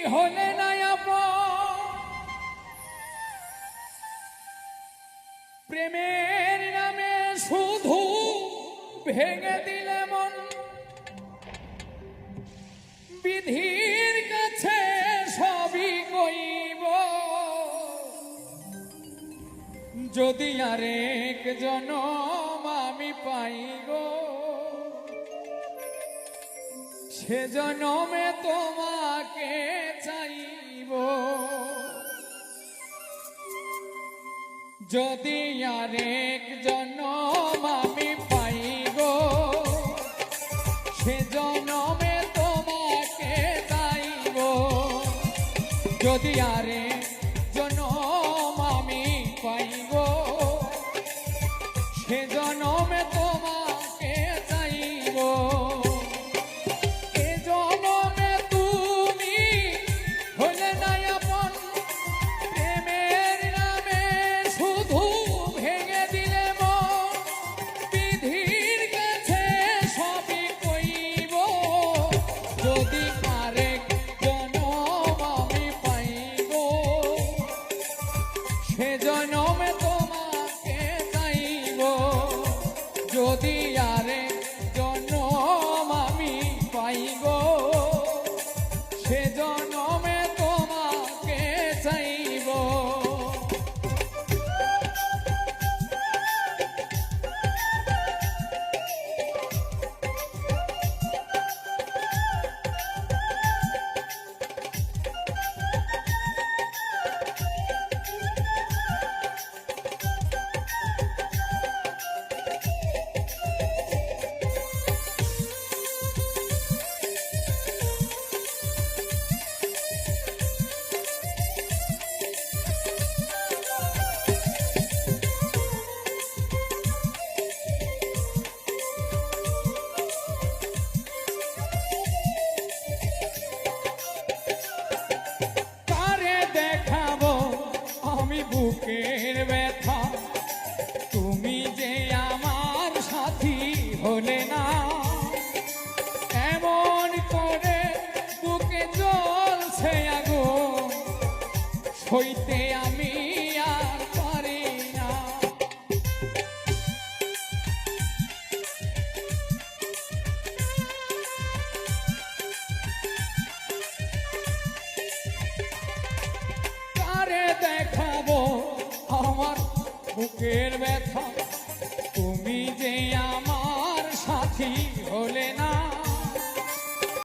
হলে না প্রেমের নামে শুধু ভেঙে দিলে মন বিধির কাছে সবই কইব যদি আরেক জনম আমি পাই গো সে জনমে তোমাকে চাইব যদি আরেক জনম আমি পাই গো সে জনমে তোমাকে চাইব যদি আরেক জনম আমি পাই গো সে জনমে তোমাকে চাইব যদি আরে জনম আমি পাই গো সে জনমে তোমাকে চাইব বুকের ব্যথা তুমি যে আমার সাথী হলে না এমন করে বুকে জ্বলছে আগুন সইতে আমি আর পারি না কারে দেখাবো আমার বুকের ব্যথা তুমি যে আমার সাথী হলে না